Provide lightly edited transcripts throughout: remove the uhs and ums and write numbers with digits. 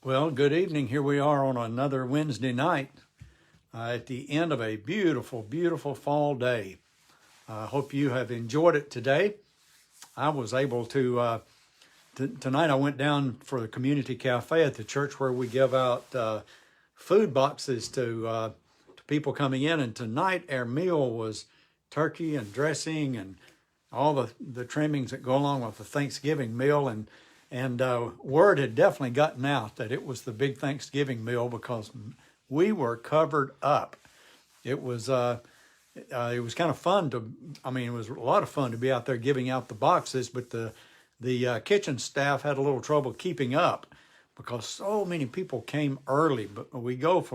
Well, good evening. Here we are on another Wednesday night at the end of a beautiful, beautiful fall day. I hope you have enjoyed it today. I was able to, tonight I went down for the community cafe at the church where we give out food boxes to people coming in. And tonight our meal was turkey and dressing and all the trimmings that go along with the Thanksgiving meal. And word had definitely gotten out that it was the big Thanksgiving meal because we were covered up. It was kind of fun it was a lot of fun to be out there giving out the boxes, but the kitchen staff had a little trouble keeping up because so many people came early. But we go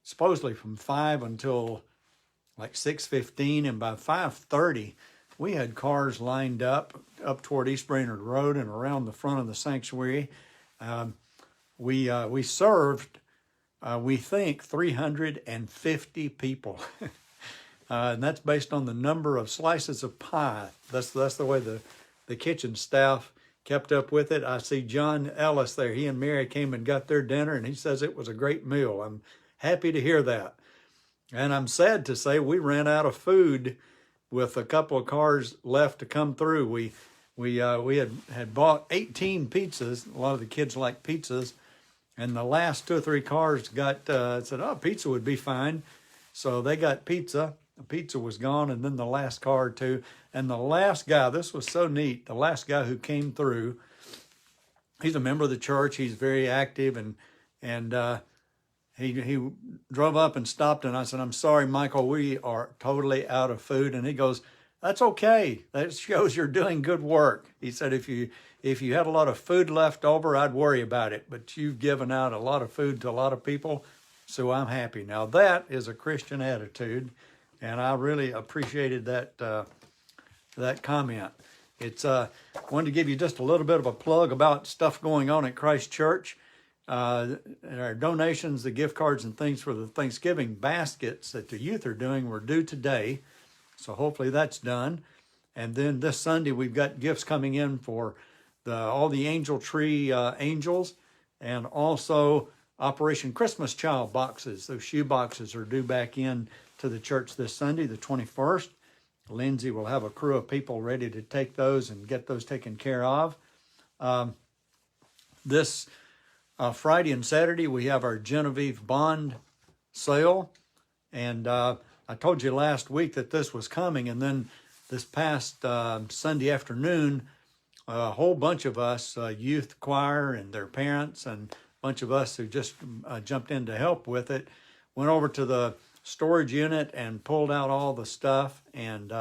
supposedly from 5 until like 6:15, and by 5:30, we had cars lined up toward East Brainerd Road and around the front of the sanctuary. We served, we think, 350 people. And that's based on the number of slices of pie. That's the way the kitchen staff kept up with it. I see John Ellis there. He and Mary came and got their dinner, and he says it was a great meal. I'm happy to hear that. And I'm sad to say we ran out of food with a couple of cars left to come through. We had bought 18 pizzas. A lot of the kids like pizzas, and the last 2 or 3 cars said, "Oh, pizza would be fine." So they got pizza. The pizza was gone, and then the last car too. And the last guy, this was so neat. The last guy who came through, he's a member of the church. He's very active, and he drove up and stopped, and I said, "I'm sorry, Michael, we are totally out of food." And he goes, "That's okay. That shows you're doing good work." He said, if you had a lot of food left over, I'd worry about it, but you've given out a lot of food to a lot of people, so I'm happy. Now that is a Christian attitude, and I really appreciated that comment. It's wanted to give you just a little bit of a plug about stuff going on at Christ Church. Our donations, the gift cards and things for the Thanksgiving baskets that the youth are doing were due today. So hopefully that's done. And then this Sunday, we've got gifts coming in for all the Angel Tree angels, and also Operation Christmas Child boxes. Those shoe boxes are due back in to the church this Sunday, the 21st. Lindsay will have a crew of people ready to take those and get those taken care of. This Friday and Saturday, we have our Genevieve bond sale. And I told you last week that this was coming. And then this past Sunday afternoon, a whole bunch of us, youth choir and their parents, and a bunch of us who just jumped in to help with it, went over to the storage unit and pulled out all the stuff. And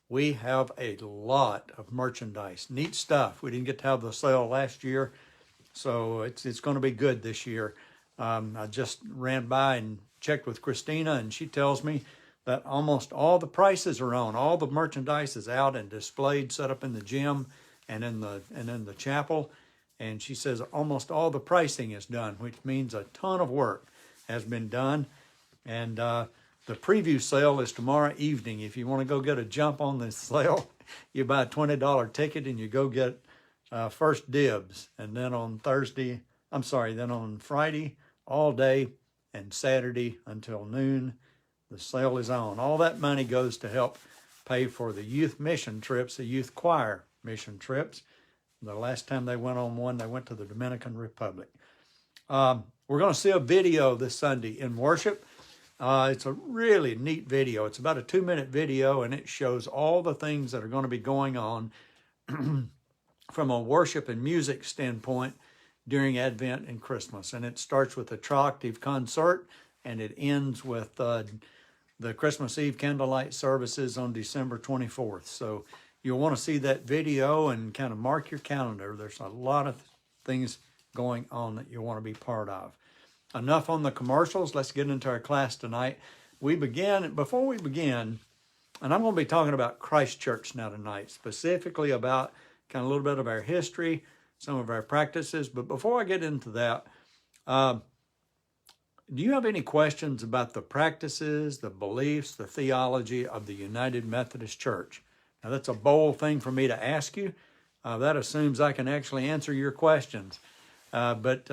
we have a lot of merchandise, neat stuff. We didn't get to have the sale last year, so it's going to be good this year. I just ran by and checked with Christina, and she tells me that almost all the prices are on. All the merchandise is out and displayed, set up in the gym and in the chapel. And she says almost all the pricing is done, which means a ton of work has been done. And the preview sale is tomorrow evening. If you want to go get a jump on this sale, you buy a $20 ticket and you go get first dibs. And then on Friday, all day, and Saturday until noon, the sale is on. All that money goes to help pay for the youth mission trips, the youth choir mission trips. The last time they went on one, they went to the Dominican Republic. We're going to see a video this Sunday in worship. It's a really neat video. It's about a 2-minute video, and it shows all the things that are going to be going on from a worship and music standpoint during Advent and Christmas. And it starts with a triactive concert, and it ends with the Christmas Eve candlelight services on December 24th. So you'll want to see that video and kind of mark your calendar. There's a lot of things going on that you want to be part of. Enough on the commercials. Let's get into our class tonight. Before we begin, and I'm going to be talking about Christ Church now tonight, specifically about kind of a little bit of our history, some of our practices. But before I get into that, do you have any questions about the practices, the beliefs, the theology of the United Methodist Church? Now, that's a bold thing for me to ask you. That assumes I can actually answer your questions. But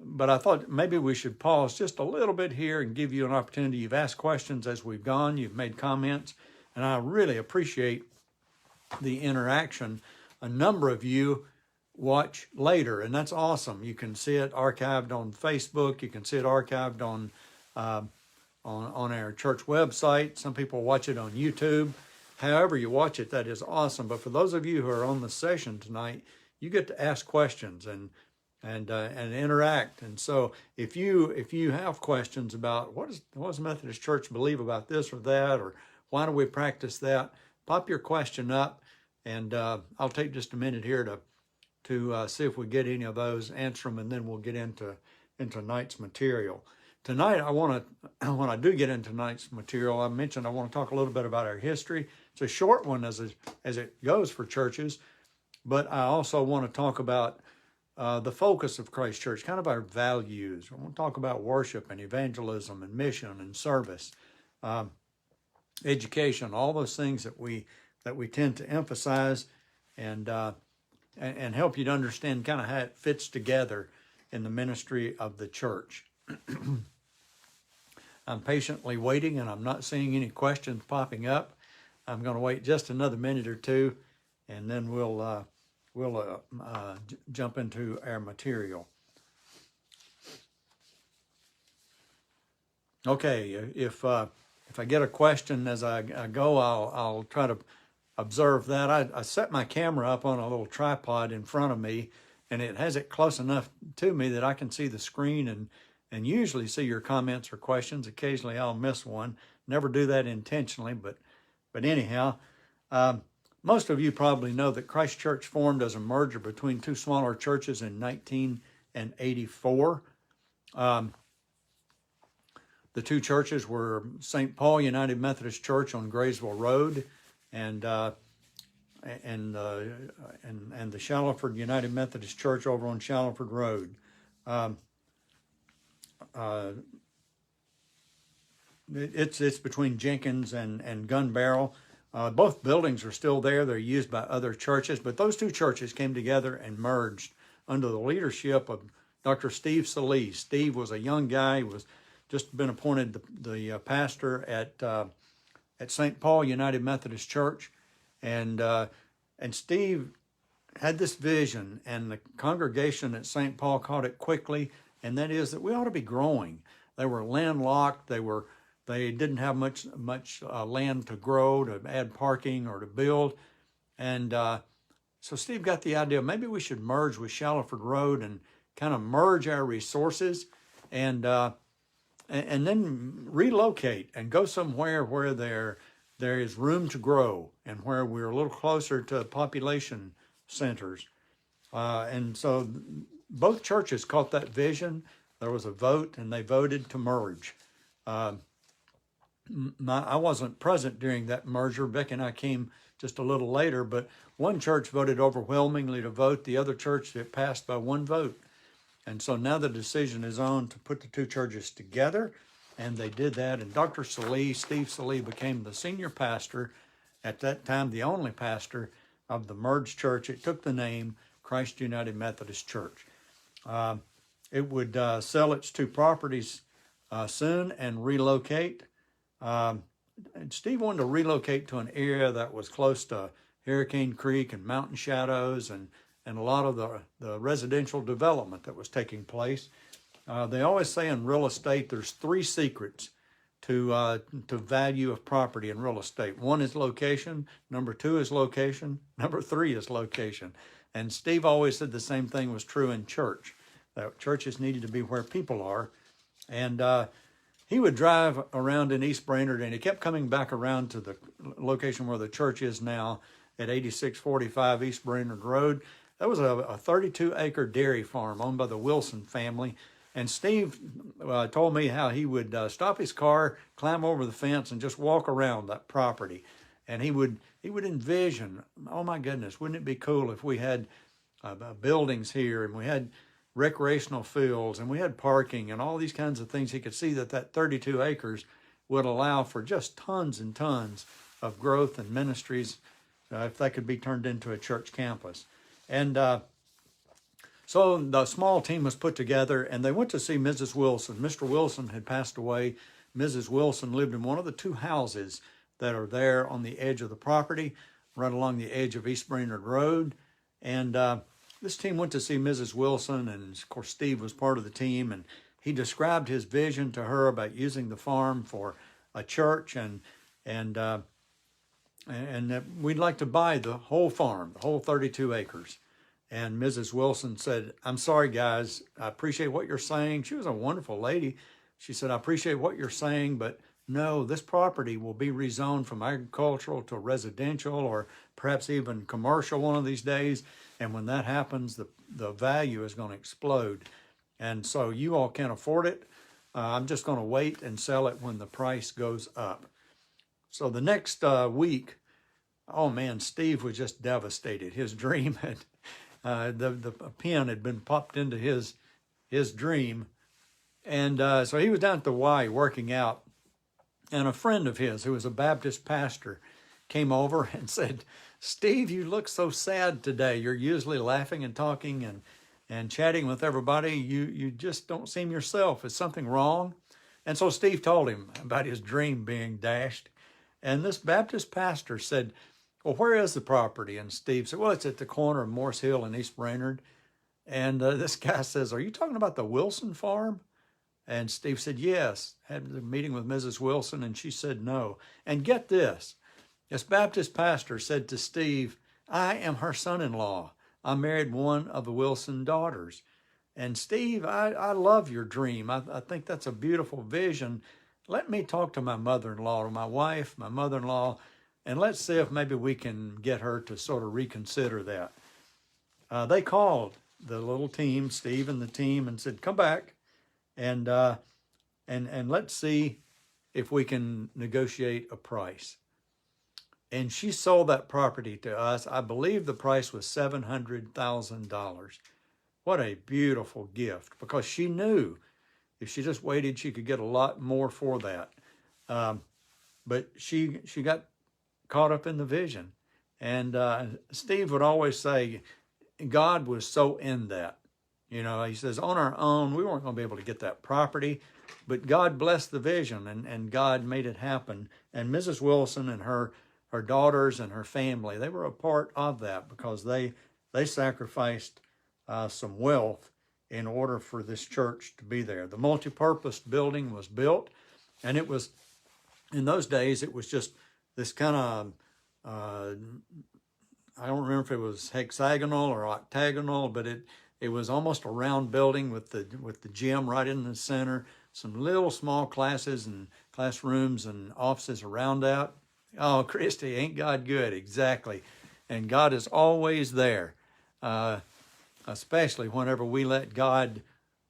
but I thought maybe we should pause just a little bit here and give you an opportunity. You've asked questions as we've gone. You've made comments, and I really appreciate the interaction. A number of you watch later, and that's awesome. You can see it archived on Facebook. You can see it archived on our church website. Some people watch it on YouTube. However you watch it, that is awesome. But for those of you who are on the session tonight, you get to ask questions and interact. And so if you have questions about what does the Methodist Church believe about this or that, or why do we practice that, pop your question up, and I'll take just a minute here to see if we get any of those, answer them, and then we'll get into tonight's material. Tonight, when I do get into tonight's material, I mentioned I want to talk a little bit about our history. It's a short one as it goes for churches, but I also want to talk about the focus of Christ Church, kind of our values. I want to talk about worship and evangelism and mission and service, education, all those things that we tend to emphasize, and help you to understand kind of how it fits together in the ministry of the church. I'm patiently waiting, and I'm not seeing any questions popping up. I'm going to wait just another minute or two, and then we'll jump into our material. Okay, if I get a question as I go, I'll try to observe that. I set my camera up on a little tripod in front of me, and it has it close enough to me that I can see the screen and usually see your comments or questions. Occasionally I'll miss one. Never do that intentionally, but anyhow, most of you probably know that Christ Church formed as a merger between two smaller churches in 1984. The two churches were St. Paul United Methodist Church on Graysville Road, and the Shallowford United Methodist Church over on Shallowford Road. It's between Jenkins and Gun Barrel. Both buildings are still there. They're used by other churches, but those two churches came together and merged under the leadership of Dr. Steve Salee. Steve was a young guy. He was just been appointed the pastor at St. Paul United Methodist Church, and Steve had this vision, and the congregation at St. Paul caught it quickly, and that is that we ought to be growing. They were landlocked. They didn't have much land to grow, to add parking or to build, and so Steve got the idea maybe we should merge with Shallowford Road and kind of merge our resources, and then relocate and go somewhere where there is room to grow and where we're a little closer to population centers. And so both churches caught that vision. There was a vote, and they voted to merge. I wasn't present during that merger. Becky and I came just a little later, but one church voted overwhelmingly to vote. The other church, it passed by one vote. And so now the decision is on to put the two churches together, and they did that. And Dr. Salee, Steve Salee, became the senior pastor, at that time the only pastor of the merged church. It took the name Christ United Methodist Church. It would sell its two properties soon and relocate. And Steve wanted to relocate to an area that was close to Hurricane Creek and mountain shadows and a lot of the residential development that was taking place. They always say in real estate there's three secrets to value of property in real estate. One is location, number two is location, number three is location. And Steve always said the same thing was true in church, that churches needed to be where people are. And he would drive around in East Brainerd, and he kept coming back around to the location where the church is now at 8645 East Brainerd Road. That was a 32-acre dairy farm owned by the Wilson family. And Steve told me how he would stop his car, climb over the fence, and just walk around that property. And he would envision, oh my goodness, wouldn't it be cool if we had buildings here, and we had recreational fields, and we had parking, and all these kinds of things. He could see that 32 acres would allow for just tons and tons of growth and ministries if that could be turned into a church campus. And So the small team was put together, and they went to see Mrs. Wilson. Mr. Wilson had passed away. Mrs. Wilson lived in one of the two houses that are there on the edge of the property, right along the edge of East Brainerd Road. And this team went to see Mrs. Wilson, and of course Steve was part of the team, and he described his vision to her about using the farm for a church, and we'd like to buy the whole farm, the whole 32 acres. And Mrs. Wilson said, "I'm sorry, guys. I appreciate what you're saying." She was a wonderful lady. She said, "I appreciate what you're saying, but no, this property will be rezoned from agricultural to residential, or perhaps even commercial one of these days. And when that happens, the value is going to explode. And so you all can't afford it. I'm just going to wait and sell it when the price goes up." So the next week, oh man, Steve was just devastated. His dream had, the pin had been popped into his dream. And so he was down at the Y working out. And a friend of his, who was a Baptist pastor, came over and said, "Steve, you look so sad today. You're usually laughing and talking and chatting with everybody. You just don't seem yourself. Is something wrong?" And so Steve told him about his dream being dashed. And this Baptist pastor said, "Well, where is the property?" And Steve said, "Well, it's at the corner of Morse Hill and East Brainerd." And this guy says, "Are you talking about the Wilson farm?" And Steve said, "Yes." Had a meeting with Mrs. Wilson, and she said no. And get this Baptist pastor said to Steve, "I am her son-in-law. I married one of the Wilson daughters. And Steve, I love your dream. I think that's a beautiful vision. Let me talk to my mother-in-law, to my wife, my mother-in-law, and let's see if maybe we can get her to sort of reconsider that." They called the little team, Steve and the team, and said, "Come back and let's see if we can negotiate a price." And she sold that property to us. I believe the price was $700,000. What a beautiful gift, because she knew if she just waited, she could get a lot more for that. But she got caught up in the vision. And Steve would always say, God was so in that. You know, he says, on our own, we weren't going to be able to get that property, but God blessed the vision, and God made it happen. And Mrs. Wilson and her daughters and her family, they were a part of that, because they sacrificed some wealth in order for this church to be there. The multi-purpose building was built, and it was, in those days, it was just this kind of, I don't remember if it was hexagonal or octagonal, but it was almost a round building with the gym right in the center, some little small classes and classrooms and offices around that. Oh, Christy, ain't God good? Exactly. And God is always there, especially whenever we let God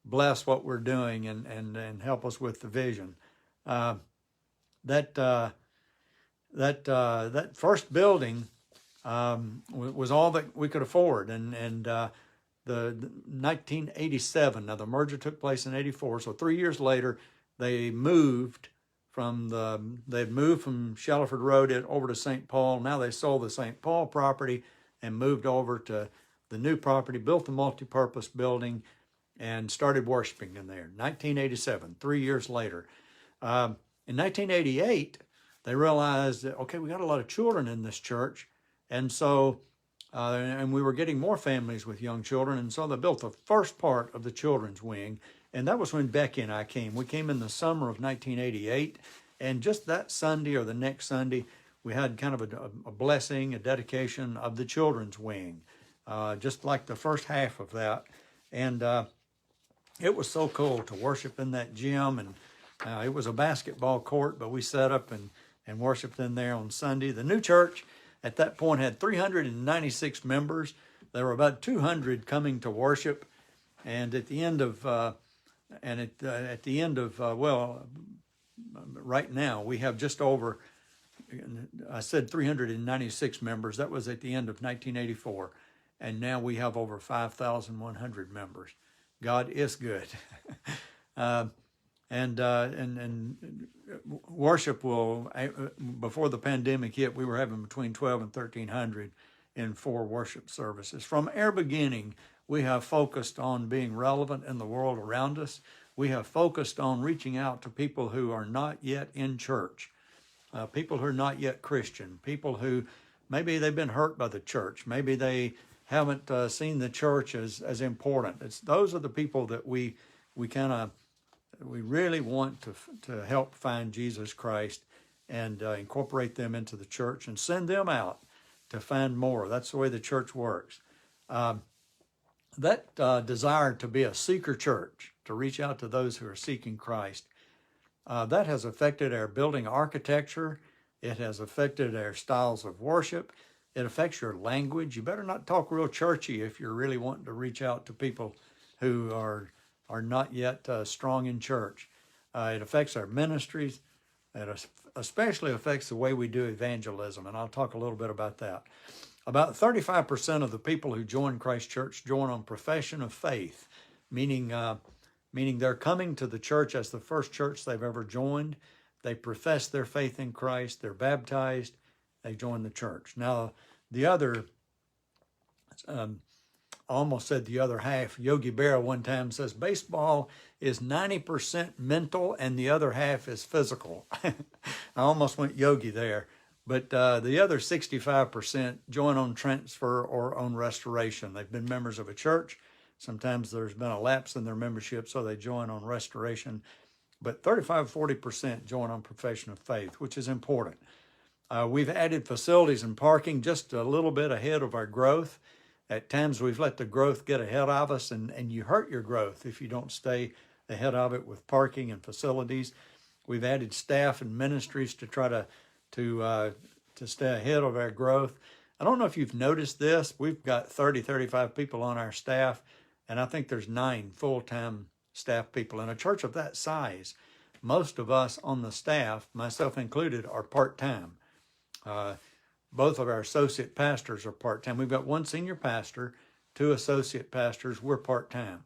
bless what we're doing and help us with the vision. That first building was all that we could afford, and the 1987. Now the merger took place in '84, so 3 years later they moved from Shalford Road over to St. Paul. Now they sold the St. Paul property and moved over to the new property, built the multi-purpose building, and started worshiping in there. 1987, 3 years later. In 1988, they realized that, okay, we got a lot of children in this church, and so and we were getting more families with young children, and so they built the first part of the children's wing. And that was when Becky and I came. We came in the summer of 1988, and just that Sunday or the next Sunday, we had kind of a blessing, a dedication of the children's wing, just like the first half of that. And it was so cool to worship in that gym, and it was a basketball court, but we set up and worshiped in there on Sunday. The new church at that point had 396 members. There were about 200 coming to worship, and at the end of right now we have just over, I said 396 members. That was at the end of 1984, and now we have over 5,100 members. God is good. And worship will, before the pandemic hit, we were having between 12 and 1,300 in 4 worship services. From our beginning, We have focused on being relevant in the world around us. We have focused on reaching out to people who are not yet in church, people who are not yet Christian, people who maybe they've been hurt by the church. Maybe they haven't seen the church as important. Those are the people that we really want to help find Jesus Christ and incorporate them into the church and send them out to find more. That's the way the church works. That desire to be a seeker church, to reach out to those who are seeking Christ, that has affected our building architecture. It has affected our styles of worship. It affects your language. You better not talk real churchy if you're really wanting to reach out to people who are not yet strong in church. It affects our ministries. It especially affects the way we do evangelism, and I'll talk a little bit about that. About 35% of the people who join Christ Church join on profession of faith, meaning they're coming to the church as the first church they've ever joined. They profess their faith in Christ. They're baptized. They join the church. Now, the other, I almost said the other half. Yogi Berra one time says baseball is 90% mental and the other half is physical. I almost went Yogi there. But the other 65% join on transfer or on restoration. They've been members of a church. Sometimes there's been a lapse in their membership, so they join on restoration. But 35-40% join on profession of faith, which is important. We've added facilities and parking just a little bit ahead of our growth. At times we've let the growth get ahead of us, and you hurt your growth if you don't stay ahead of it with parking and facilities. We've added staff and ministries to try to stay ahead of our growth. I don't know if you've noticed this. We've got 35 people on our staff, and I think there's 9 full-time staff people. In a church of that size, most of us on the staff, myself included, are part-time. Both of our associate pastors are part-time. We've got 1 senior pastor, 2 associate pastors. We're part-time,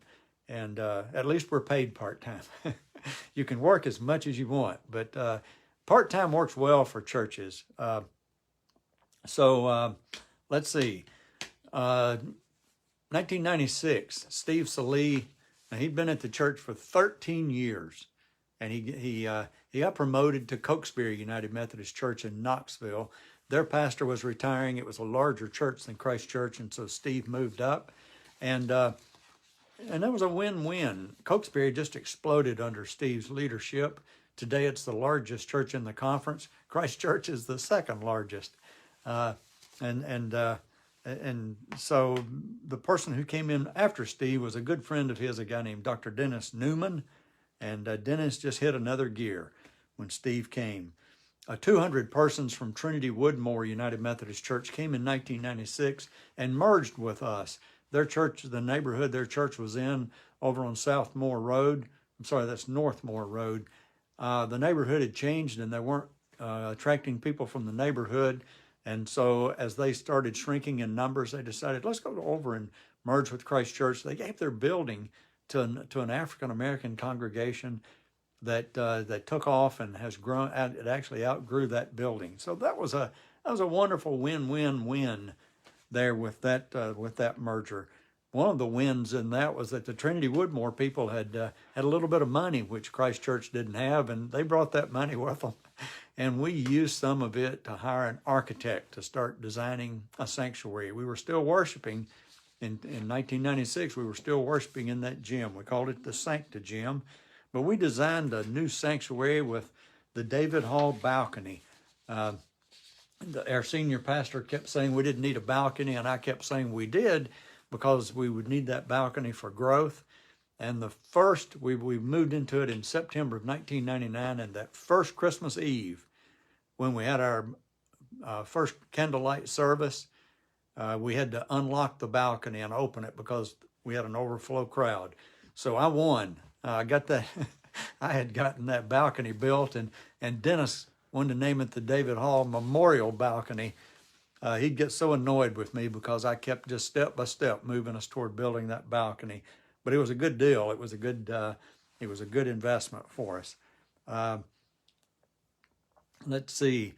and at least we're paid part-time. You can work as much as you want, but part-time works well for churches. Let's see. 1996, Steve Salee, he'd been at the church for 13 years, and he got promoted to Cokesbury United Methodist Church in Knoxville. Their pastor was retiring. It was a larger church than Christ Church, and so Steve moved up, and that was a win-win. Cokesbury just exploded under Steve's leadership. Today, it's the largest church in the conference. Christ Church is the second largest. And so the person who came in after Steve was a good friend of his, a guy named Dr. Dennis Newman. And Dennis just hit another gear when Steve came. 200 persons from Trinity Woodmore United Methodist Church came in 1996 and merged with us. Their church, the neighborhood their church was in, over on Southmore Road. I'm sorry, that's Northmore Road. The neighborhood had changed, and they weren't attracting people from the neighborhood. And so as they started shrinking in numbers, they decided, let's go over and merge with Christ Church. They gave their building to an African-American congregation that took off and has grown. It actually outgrew that building. So that was a wonderful win-win-win there with that merger. One of the wins in that was that the Trinity Woodmore people had a little bit of money, which Christ Church didn't have, and they brought that money with them. And we used some of it to hire an architect to start designing a sanctuary. We were still worshiping. In 1996, we were still worshiping in that gym. We called it the Sancta Gym. But we designed a new sanctuary with the David Hall balcony. Our senior pastor kept saying we didn't need a balcony, and I kept saying we did, because we would need that balcony for growth. And we moved into it in September of 1999, and that first Christmas Eve, when we had our first candlelight service, we had to unlock the balcony and open it because we had an overflow crowd. So I won. I got that. I had gotten that balcony built, and Dennis wanted to name it the David Hall Memorial Balcony. He'd get so annoyed with me because I kept just step by step moving us toward building that balcony. But it was a good deal. It was a good investment for us. Let's see.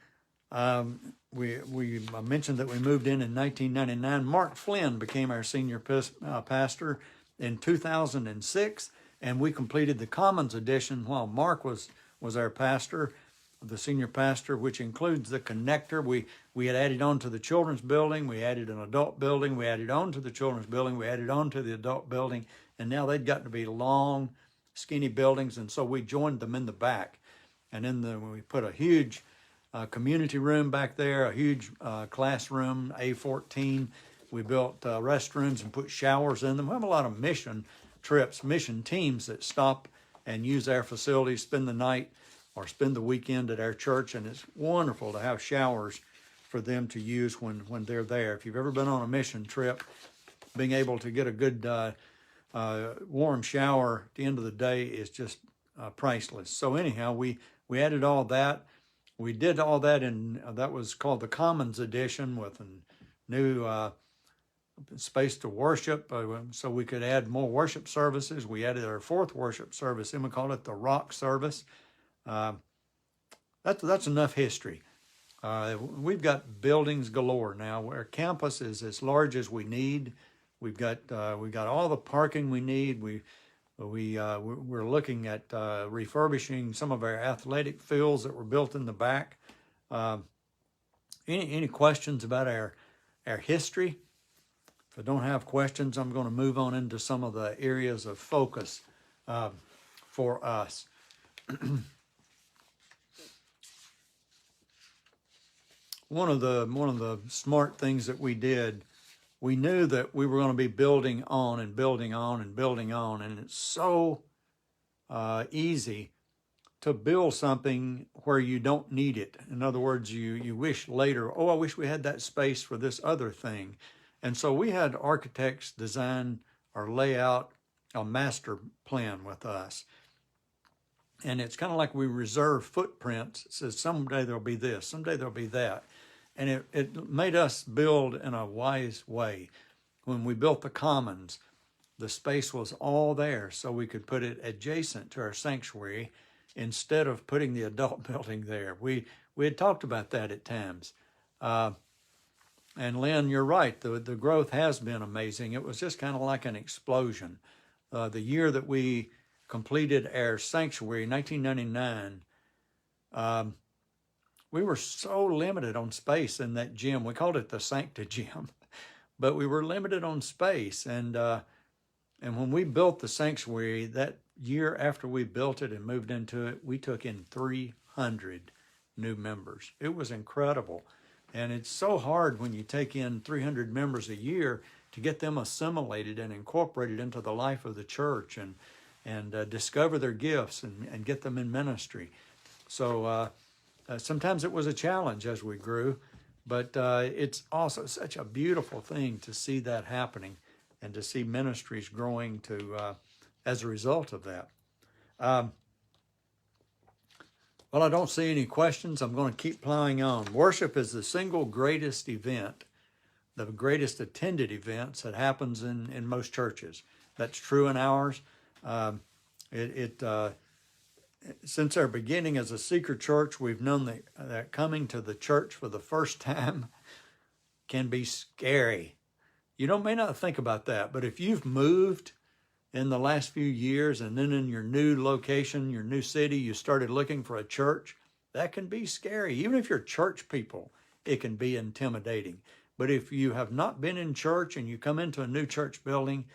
I mentioned that we moved in 1999. Mark Flynn became our senior pastor in 2006, and we completed the Commons edition while Mark was our pastor, the senior pastor, which includes the connector. We had added on to the children's building, we added an adult building, we added on to the children's building, we added on to the adult building, and now they'd gotten to be long, skinny buildings, and so we joined them in the back. And we put a huge community room back there, a huge classroom, A14. We built restrooms and put showers in them. We have a lot of mission trips, mission teams that stop and use our facilities, spend the night or spend the weekend at our church, and it's wonderful to have showers for them to use when they're there. If you've ever been on a mission trip, being able to get a good warm shower at the end of the day is just priceless. So anyhow, we added all that. We did all that in, that was called the Commons Edition, with a new space to worship, so we could add more worship services. We added our fourth worship service, and we called it the Rock Service. That's enough history. We've got buildings galore now. Our campus is as large as we need. We've got all the parking we need. We're looking at refurbishing some of our athletic fields that were built in the back. Any questions about our history? If I don't have questions, I'm going to move on into some of the areas of focus for us. One of the smart things that we did, we knew that we were going to be building on and building on and building on, and it's so easy to build something where you don't need it. In other words, you wish later, oh, I wish we had that space for this other thing. And so we had architects design or lay out a master plan with us. And it's kind of like we reserve footprints. It says someday there'll be this, someday there'll be that. And it made us build in a wise way. When we built the Commons, the space was all there so we could put it adjacent to our sanctuary instead of putting the adult building there. We had talked about that at times. And Lynn, you're right, the growth has been amazing. It was just kind of like an explosion. The year that we completed our sanctuary, 1999, we were so limited on space in that gym. We called it the Sancta Gym, but we were limited on space. And when we built the sanctuary, that year after we built it and moved into it, we took in 300 new members. It was incredible. And it's so hard when you take in 300 members a year to get them assimilated and incorporated into the life of the church and discover their gifts and get them in ministry. So sometimes it was a challenge as we grew, but it's also such a beautiful thing to see that happening and to see ministries growing as a result of that. Well, I don't see any questions. I'm going to keep plowing on. Worship is the single greatest event, the greatest attended events that happens in most churches. That's true in ours. Since our beginning as a seeker church, we've known that coming to the church for the first time can be scary. You may not think about that, but if you've moved in the last few years and then in your new location, your new city, you started looking for a church, that can be scary. Even if you're church people, it can be intimidating. But if you have not been in church and you come into a new church building,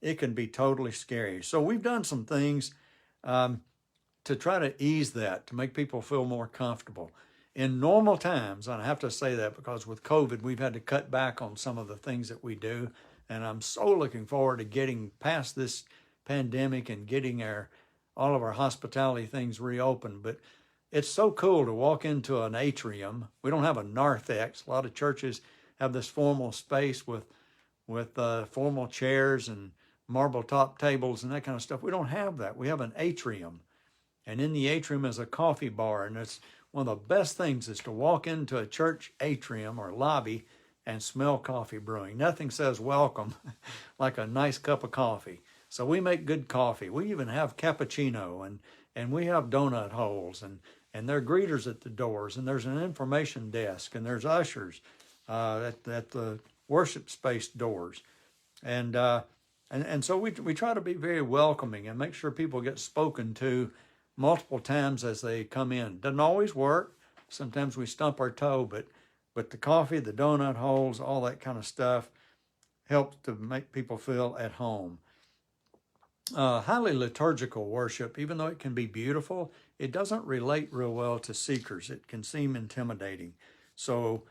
it can be totally scary. So we've done some things to try to ease that, to make people feel more comfortable. In normal times, and I have to say that because with COVID, we've had to cut back on some of the things that we do. And I'm so looking forward to getting past this pandemic and getting all of our hospitality things reopened. But it's so cool to walk into an atrium. We don't have a narthex. A lot of churches have this formal space with formal chairs and marble top tables and that kind of stuff. We don't have that. We have an atrium. And in the atrium is a coffee bar. And it's one of the best things is to walk into a church atrium or lobby and smell coffee brewing. Nothing says welcome like a nice cup of coffee. So we make good coffee. We even have cappuccino and we have donut holes and there are greeters at the doors, and there's an information desk, and there's ushers at the worship space doors. And so we try to be very welcoming and make sure people get spoken to multiple times as they come in. Doesn't always work. Sometimes we stump our toe, but the coffee, the donut holes, all that kind of stuff helps to make people feel at home. Highly liturgical worship, even though it can be beautiful, it doesn't relate real well to seekers. It can seem intimidating. So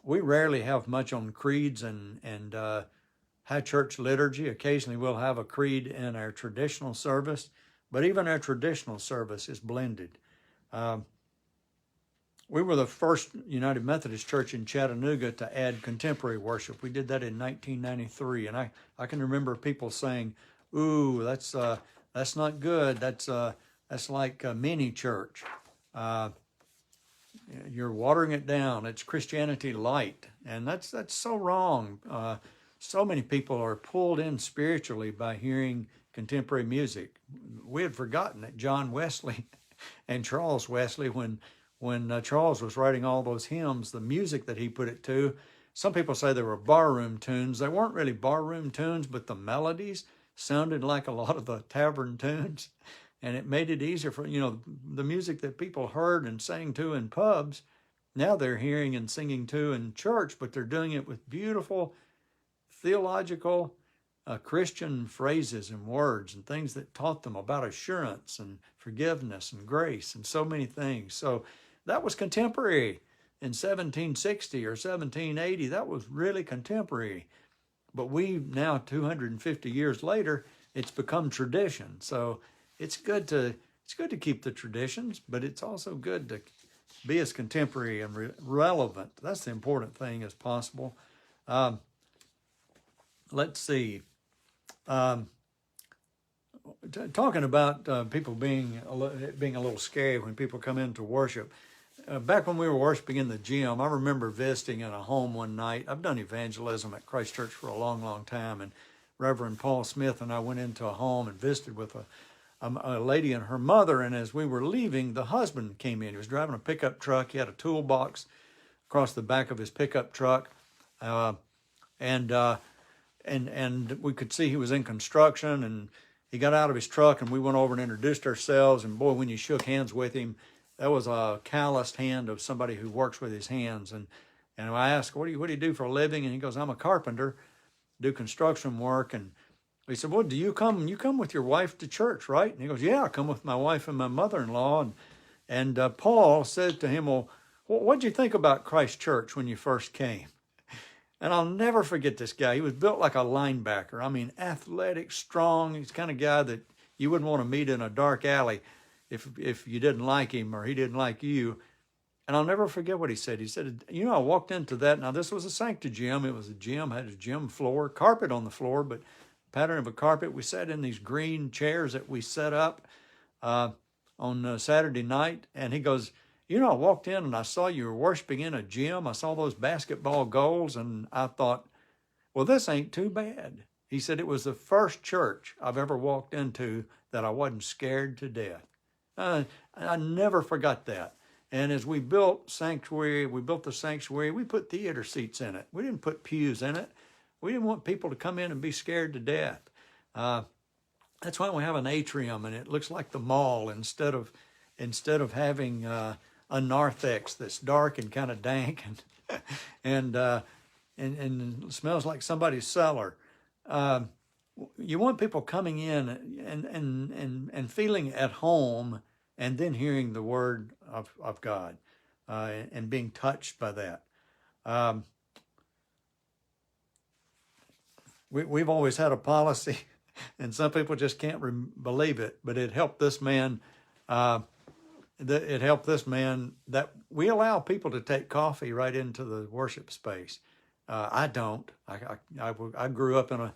we rarely have much on creeds and high church liturgy. Occasionally we'll have a creed in our traditional service, but even our traditional service is blended. We were the first United Methodist Church in Chattanooga to add contemporary worship. We did that in 1993, and I can remember people saying, "Ooh, that's not good. That's like a mini church. You're watering it down. It's Christianity light," and that's so wrong. So many people are pulled in spiritually by hearing contemporary music. We had forgotten that John Wesley and Charles Wesley, when Charles was writing all those hymns, the music that he put it to, some people say they were barroom tunes. They weren't really barroom tunes, but the melodies sounded like a lot of the tavern tunes. And it made it easier for, the music that people heard and sang to in pubs, now they're hearing and singing to in church, but they're doing it with beautiful theological Christian phrases and words and things that taught them about assurance and forgiveness and grace and so many things. So that was contemporary in 1760 or 1780. That was really contemporary. But we now, 250 years later, it's become tradition. So it's good to keep the traditions, but it's also good to be as contemporary and relevant. That's the important thing as possible. Let's see. Talking about people being a little scary when people come into worship. Back when we were worshiping in the gym, I remember visiting in a home one night. I've done evangelism at Christ Church for a long, long time, and Reverend Paul Smith and I went into a home and visited with a lady and her mother, and as we were leaving, the husband came in. He was driving a pickup truck. He had a toolbox across the back of his pickup truck, and we could see he was in construction, and he got out of his truck, and we went over and introduced ourselves, and boy, when you shook hands with him, that was a calloused hand of somebody who works with his hands. And I asked, what do you do for a living? And he goes, I'm a carpenter, do construction work. And we said, well, you come with your wife to church, right? And he goes, yeah, I come with my wife and my mother-in-law. And Paul said to him, well, what'd you think about Christ Church when you first came? And I'll never forget this guy. He was built like a linebacker. I mean, athletic, strong. He's the kind of guy that you wouldn't want to meet in a dark alley if you didn't like him or he didn't like you. And I'll never forget what he said. He said, I walked into that. Now, this was a sancta gym. It was a gym, had a gym floor, carpet on the floor, but pattern of a carpet. We sat in these green chairs that we set up on Saturday night. And he goes, I walked in and I saw you were worshiping in a gym. I saw those basketball goals, and I thought, well, this ain't too bad. He said it was the first church I've ever walked into that I wasn't scared to death. I never forgot that. And as we built the sanctuary, we put theater seats in it. We didn't put pews in it. We didn't want people to come in and be scared to death. That's why we have an atrium, and it looks like the mall instead of having a narthex that's dark and kind of dank and smells like somebody's cellar. You want people coming in and feeling at home, and then hearing the word of God and being touched by that. We've always had a policy, and some people just can't believe it, but it helped this man. That we allow people to take coffee right into the worship space. I don't. I grew up in a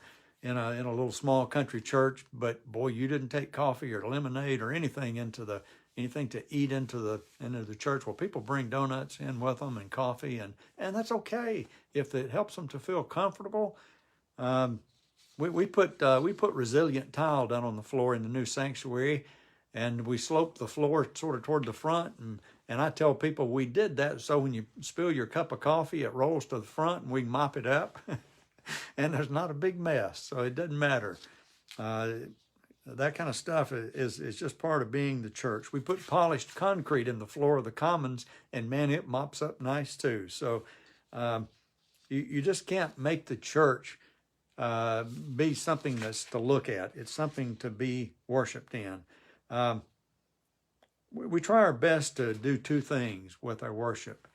little small country church, but boy, you didn't take coffee or lemonade or anything to eat into the church. Well, people bring donuts in with them and coffee, and that's okay if it helps them to feel comfortable. We put resilient tile down on the floor in the new sanctuary, and we sloped the floor sort of toward the front. And I tell people we did that so when you spill your cup of coffee, it rolls to the front and we can mop it up. And there's not a big mess, so it doesn't matter. That kind of stuff is just part of being the church. We put polished concrete in the floor of the commons, and man, it mops up nice too. So you just can't make the church be something that's to look at. It's something to be worshiped in. We try our best to do two things with our worship: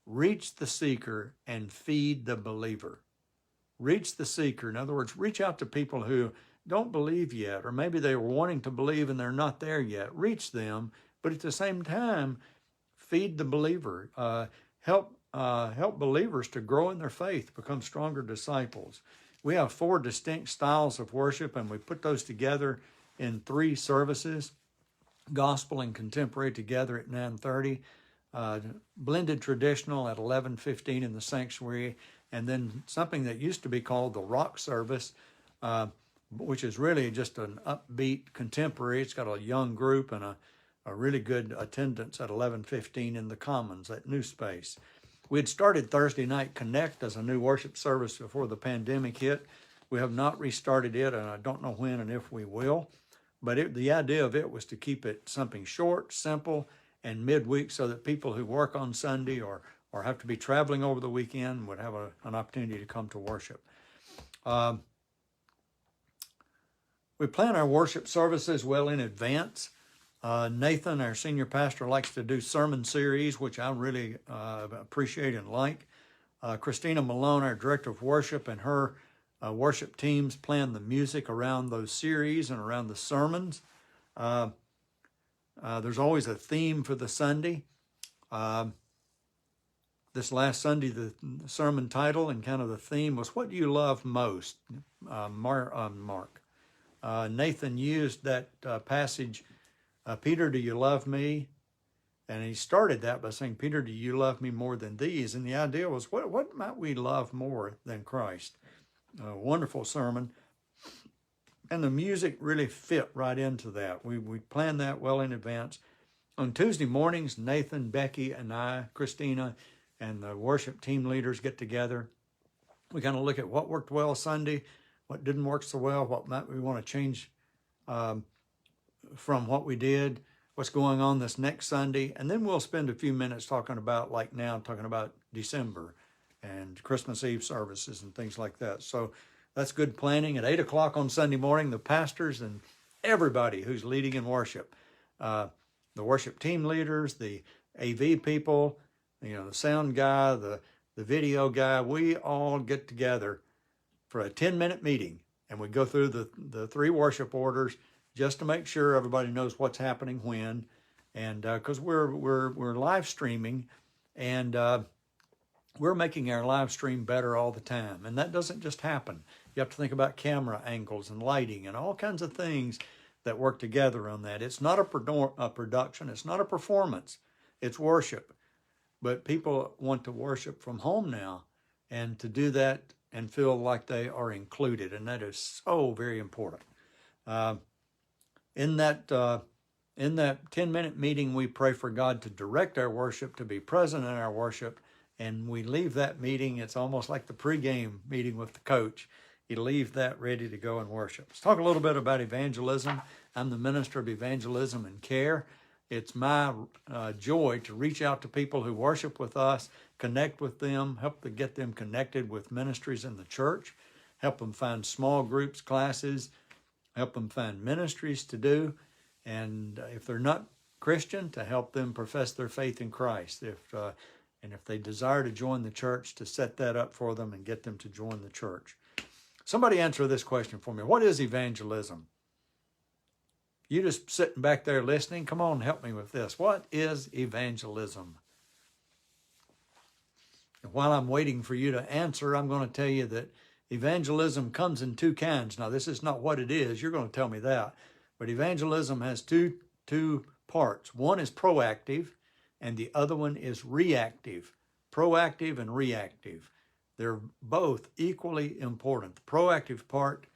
reach the seeker and feed the believer. Reach the seeker. In other words, reach out to people who don't believe yet, or maybe they were wanting to believe and they're not there yet. Reach them, but at the same time, feed the believer. Help believers to grow in their faith, become stronger disciples. We have 4 distinct styles of worship, and we put those together in 3 services: gospel and contemporary together at 9:30, blended traditional at 11:15 in the sanctuary, and then something that used to be called the rock service, which is really just an upbeat contemporary. It's got a young group and a really good attendance at 11:15 in the Commons, that new space. We had started Thursday Night Connect as a new worship service before the pandemic hit. We have not restarted it, and I don't know when and if we will. But the idea of it was to keep it something short, simple, and midweek so that people who work on Sunday or have to be traveling over the weekend would have an opportunity to come to worship. We plan our worship services well in advance. Nathan, our senior pastor, likes to do sermon series, which I really appreciate and like. Christina Malone, our director of worship, and her worship teams plan the music around those series and around the sermons. There's always a theme for the Sunday. This last Sunday, the sermon title and kind of the theme was, "What do you love most?" Mark. Nathan used that passage, "Peter, do you love me?" And he started that by saying, "Peter, do you love me more than these?" And the idea was, what might we love more than Christ? A wonderful sermon. And the music really fit right into that. We planned that well in advance. On Tuesday mornings, Nathan, Becky, and I, Christina, and the worship team leaders get together. We kind of look at what worked well Sunday, what didn't work so well, what might we want to change from what we did, what's going on this next Sunday. And then we'll spend a few minutes talking about December and Christmas Eve services and things like that. So that's good planning. At 8 o'clock on Sunday morning, the pastors and everybody who's leading in worship, the worship team leaders, the AV people, the sound guy, the video guy, we all get together for a 10-minute meeting, and we go through the 3 worship orders just to make sure everybody knows what's happening when, and because we're live streaming, and we're making our live stream better all the time, and that doesn't just happen. You have to think about camera angles and lighting and all kinds of things that work together on that. It's not a production. It's not a performance. It's worship. But people want to worship from home now, and to do that and feel like they are included, and that is so very important. In that 10-minute meeting, we pray for God to direct our worship, to be present in our worship, and we leave that meeting. It's almost like the pregame meeting with the coach. You leave that ready to go and worship. Let's talk a little bit about evangelism. I'm the minister of evangelism and care. It's my joy to reach out to people who worship with us, connect with them, help to get them connected with ministries in the church, help them find small groups, classes, help them find ministries to do, and if they're not Christian, to help them profess their faith in Christ. And if they desire to join the church, to set that up for them and get them to join the church. Somebody answer this question for me. What is evangelism? You just sitting back there listening? Come on, help me with this. What is evangelism? And while I'm waiting for you to answer, I'm going to tell you that evangelism comes in 2 kinds. Now, this is not what it is. You're going to tell me that. But evangelism has two parts. One is proactive, and the other one is reactive. Proactive and reactive. They're both equally important. The proactive part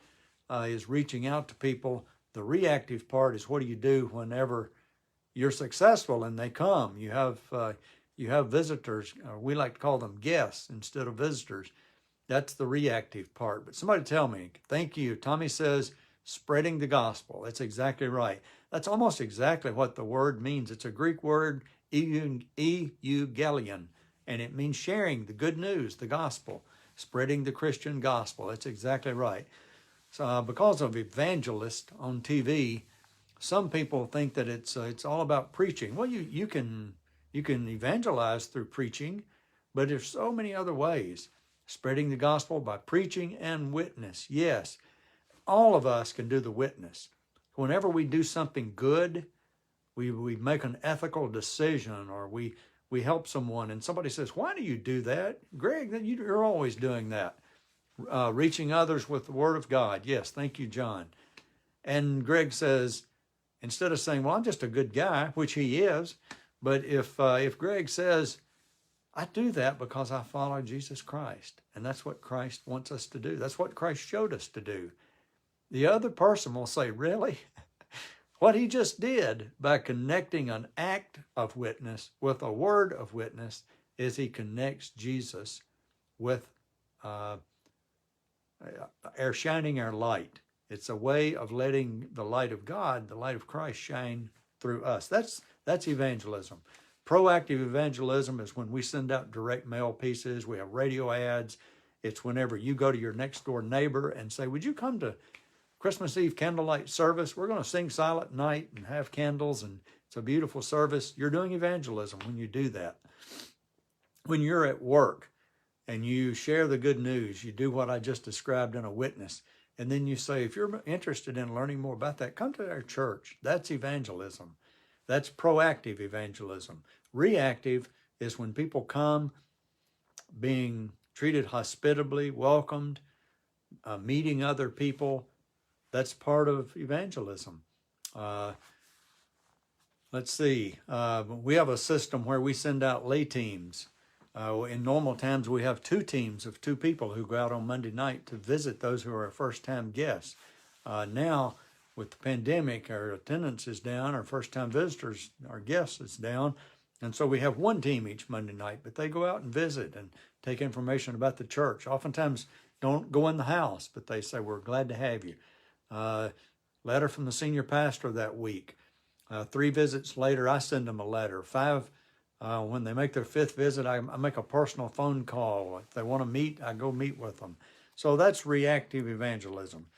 is reaching out to people The reactive part is, what do you do whenever you're successful and they come? You have visitors. We like to call them guests instead of visitors. That's the reactive part. But somebody tell me. Thank you. Tommy says, spreading the gospel. That's exactly right. That's almost exactly what the word means. It's a Greek word, eugelion, and it means sharing the good news, the gospel, spreading the Christian gospel. That's exactly right. So because of evangelist on TV, some people think that it's all about preaching. Well, you can evangelize through preaching, but there's so many other ways. Spreading the gospel by preaching and witness. Yes, all of us can do the witness. Whenever we do something good, we make an ethical decision, or we help someone, and somebody says, why do you do that? Greg, you're always doing that. Reaching others with the word of God. Yes, thank you, John. And Greg says, instead of saying, well, I'm just a good guy, which he is, but if Greg says, I do that because I follow Jesus Christ, and that's what Christ wants us to do. That's what Christ showed us to do. The other person will say, really? What he just did by connecting an act of witness with a word of witness is he connects Jesus with shining our light. It's a way of letting the light of God, the light of Christ, shine through us. That's evangelism. Proactive evangelism is when we send out direct mail pieces. We have radio ads. It's whenever you go to your next door neighbor and say, would you come to Christmas Eve candlelight service? We're going to sing Silent Night and have candles, and it's a beautiful service. You're doing evangelism when you do that. When you're at work and you share the good news, you do what I just described in a witness, and then you say, if you're interested in learning more about that, come to our church. That's evangelism. That's proactive evangelism. Reactive is when people come being treated hospitably, welcomed, meeting other people. That's part of evangelism. Let's see. We have a system where we send out lay teams. In normal times, we have 2 teams of 2 people who go out on Monday night to visit those who are first-time guests. Now, with the pandemic, our attendance is down, our first-time visitors, our guests, is down, and so we have 1 team each Monday night, but they go out and visit and take information about the church. Oftentimes, don't go in the house, but they say, we're glad to have you. Letter from the senior pastor that week. 3 visits later, I send them a letter. 5, when they make their 5th visit, I make a personal phone call. If they want to meet, I go meet with them. So that's reactive evangelism.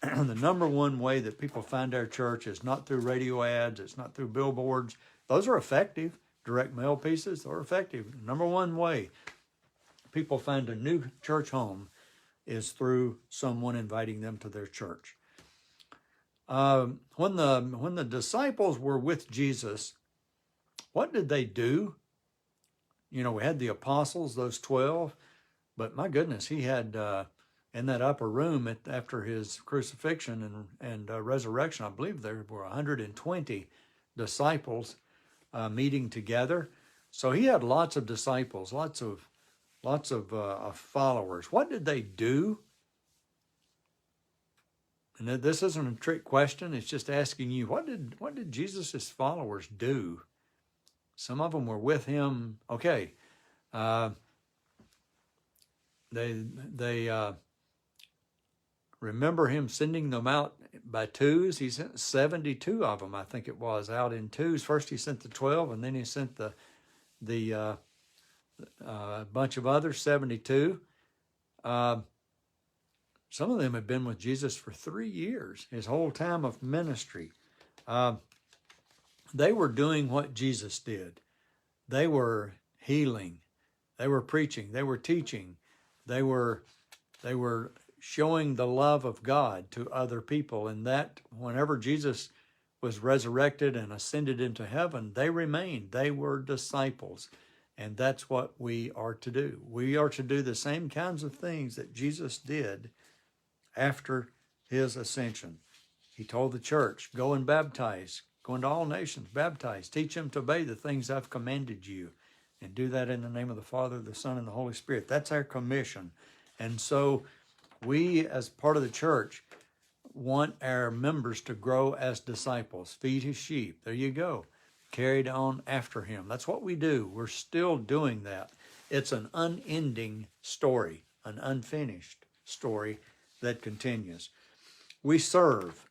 The number one way that people find our church is not through radio ads. It's not through billboards. Those are effective. Direct mail pieces are effective. Number one way people find a new church home is through someone inviting them to their church. When the disciples were with Jesus, what did they do? You know, we had the apostles, those 12, but my goodness, he had in that upper room after his crucifixion and resurrection, I believe there were 120 disciples meeting together. So he had lots of disciples, lots of followers. What did they do? And this isn't a trick question. It's just asking you, what did Jesus' followers do? Some of them were with him. Okay. They remember him sending them out by 2s. He sent 72 of them, I think it was, out in 2s. First he sent the 12, and then he sent the bunch of others, 72. Some of them had been with Jesus for 3 years, his whole time of ministry. They were doing what Jesus did. They were healing. They were preaching. They were teaching. They were showing the love of God to other people. And that whenever Jesus was resurrected and ascended into heaven, they remained. They were disciples. And that's what we are to do. We are to do the same kinds of things that Jesus did after his ascension. He told the church, go and baptize, go into all nations, baptize, teach them to obey the things I've commanded you, and do that in the name of the Father, the Son, and the Holy Spirit. That's our commission. And so we, as part of the church, want our members to grow as disciples, feed his sheep. There you go. Carried on after him. That's what we do. We're still doing that. It's an unending story, an unfinished story that continues. We serve.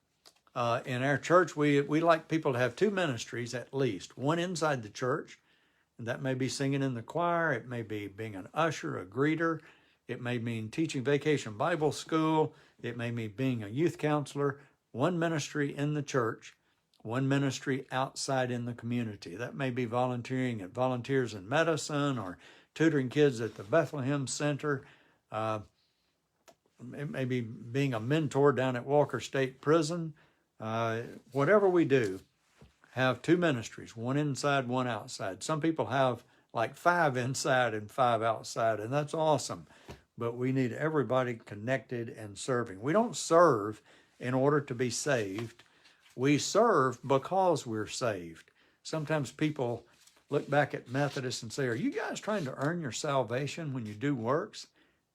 In our church, we like people to have two ministries at least. One inside the church, and that may be singing in the choir. It may be being an usher, a greeter. It may mean teaching vacation Bible school. It may mean being a youth counselor. One ministry in the church, one ministry outside in the community. That may be volunteering at Volunteers in Medicine or tutoring kids at the Bethlehem Center. It may be being a mentor down at Walker State Prison. Whatever we do, have two ministries, one inside, one outside. Some people have like 5 inside and 5 outside, and that's awesome. But we need everybody connected and serving. We don't serve in order to be saved. We serve because we're saved. Sometimes people look back at Methodists and say, are you guys trying to earn your salvation when you do works?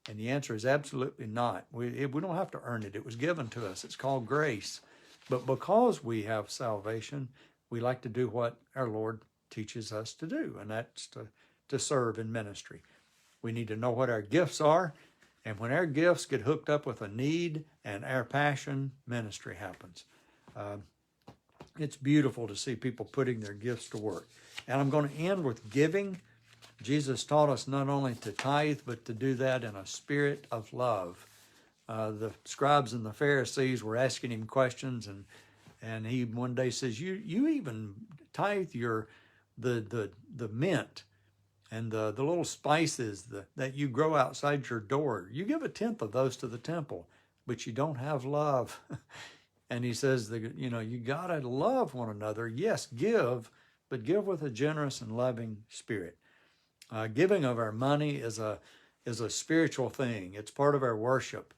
And the answer is absolutely not. We don't have to earn it. It was given to us. It's called grace. But because we have salvation, we like to do what our Lord teaches us to do, and that's to serve in ministry. We need to know what our gifts are, and when our gifts get hooked up with a need and our passion, ministry happens. It's beautiful to see people putting their gifts to work. And I'm going to end with giving. Jesus taught us not only to tithe, but to do that in a spirit of love. The scribes and the Pharisees were asking him questions, and he one day says, "You even tithe the mint and the little spices that you grow outside your door. You give 1/10 of those to the temple, but you don't have love." And he says, you gotta love one another. Yes, give, but give with a generous and loving spirit. Giving of our money is a spiritual thing. It's part of our worship.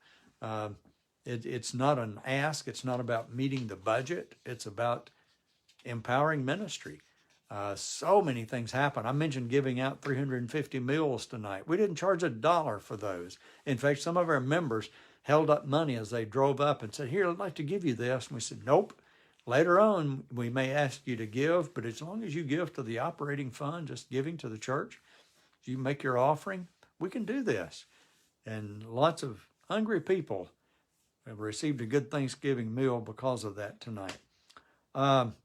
It's not an ask. It's not about meeting the budget. It's about empowering ministry. So many things happen. I mentioned giving out 350 meals tonight. We didn't charge $1 for those. In fact, some of our members held up money as they drove up and said, "Here, I'd like to give you this." And we said, "Nope. Later on, we may ask you to give, but as long as you give to the operating fund, just giving to the church, you make your offering, we can do this." And lots of hungry people have received a good Thanksgiving meal because of that tonight. Part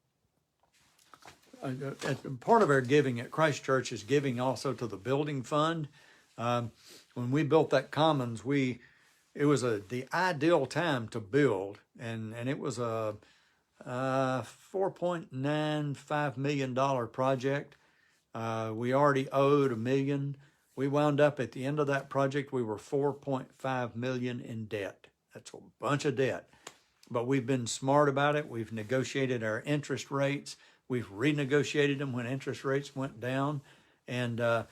of our giving at Christ Church is giving also to the building fund. When we built that commons, it was the ideal time to build, and it was a $4.95 million project. We already owed $1 million. We wound up at the end of that project, we were $4.5 million in debt. That's a bunch of debt. But we've been smart about it. We've negotiated our interest rates. We've renegotiated them when interest rates went down. And our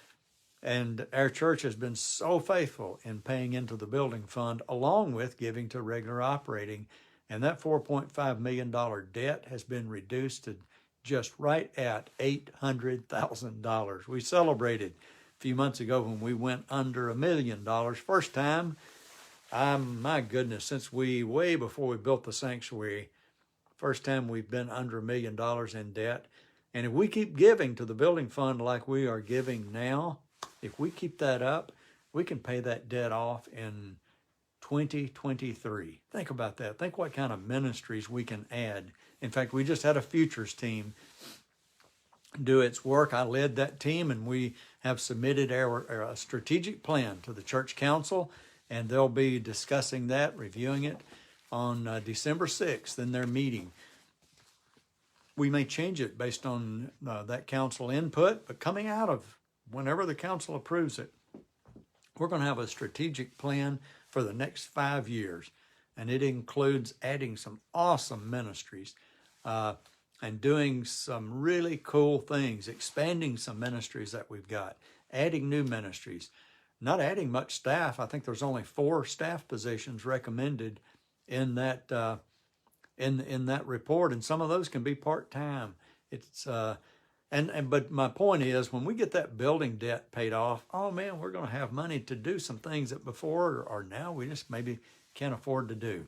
church has been so faithful in paying into the building fund, along with giving to regular operating. And that $4.5 million debt has been reduced to just right at $800,000. We celebrated a few months ago when we went under $1 million. First time, my goodness, since way before we built the sanctuary, first time we've been under $1 million in debt. And if we keep giving to the building fund like we are giving now, if we keep that up, we can pay that debt off in 2023. Think about that. Think what kind of ministries we can add. In fact, we just had a futures team do its work. I led that team, and we have submitted our strategic plan to the church council, and they'll be discussing that, reviewing it on December 6th in their meeting. We may change it based on that council input, but coming out of whenever the council approves it, we're going to have a strategic plan for the next 5 years, and it includes adding some awesome ministries and doing some really cool things, expanding some ministries that we've got, adding new ministries, not adding much staff. I think there's only 4 staff positions recommended in that in that report, and some of those can be part-time. It's but my point is, when we get that building debt paid off, oh man, we're going to have money to do some things that before or now we just maybe can't afford to do.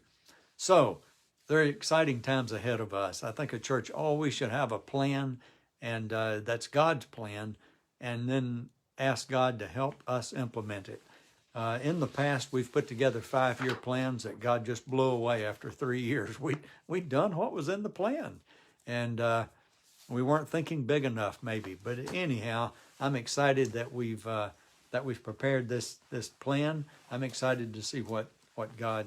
So Very exciting times ahead of us. I think a church always should have a plan, and that's God's plan, and then ask God to help us implement it. In the past, we've put together 5-year plans that God just blew away after 3 years. We'd done what was in the plan, and we weren't thinking big enough, maybe. But anyhow, I'm excited that we've prepared this plan. I'm excited to see what God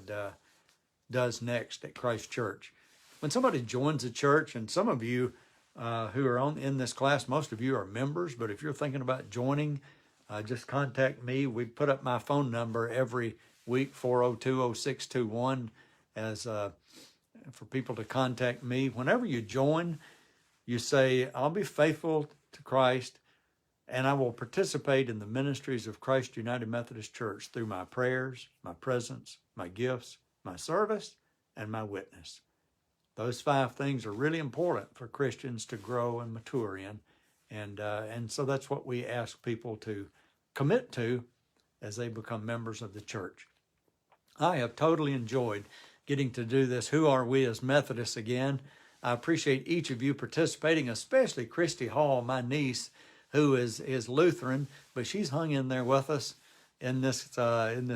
does next at Christ Church. When somebody joins a church, and some of you who are in this class, most of you are members, but if you're thinking about joining, just contact me. We put up my phone number every week, 402-0621, as for people to contact me. Whenever you join, you say, I'll be faithful to Christ, and I will participate in the ministries of Christ United Methodist Church through my prayers, my presence, my gifts, my service, and my witness. Those 5 things are really important for Christians to grow and mature in. And so that's what we ask people to commit to as they become members of the church. I have totally enjoyed getting to do this Who Are We as Methodists again. I appreciate each of you participating, especially Christy Hall, my niece, who is Lutheran, but she's hung in there with us in this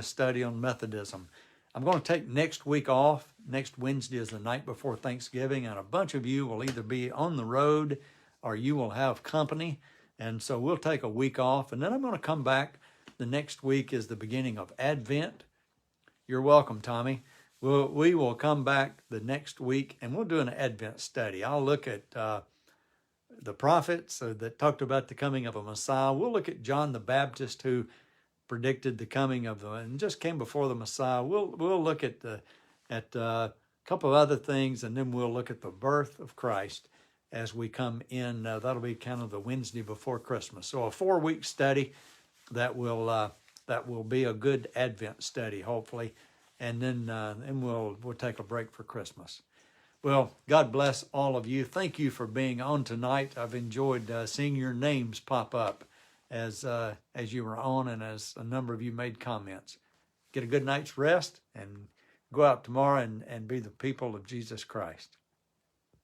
study on Methodism. I'm going to take next week off. Next Wednesday is the night before Thanksgiving, and a bunch of you will either be on the road or you will have company. And so we'll take a week off, and then I'm going to come back. The next week is the beginning of Advent. You're welcome, Tommy. We will come back the next week, and we'll do an Advent study. I'll look at the prophets that talked about the coming of a Messiah. We'll look at John the Baptist, who predicted the coming of and just came before the Messiah. We'll look at a couple of other things, and then we'll look at the birth of Christ as we come in. That'll be kind of the Wednesday before Christmas. So a 4-week study that will be a good Advent study, hopefully, and then we'll take a break for Christmas. Well, God bless all of you. Thank you for being on tonight. I've enjoyed seeing your names pop up as you were on, and as a number of you made comments. Get a good night's rest and go out tomorrow and be the people of Jesus Christ.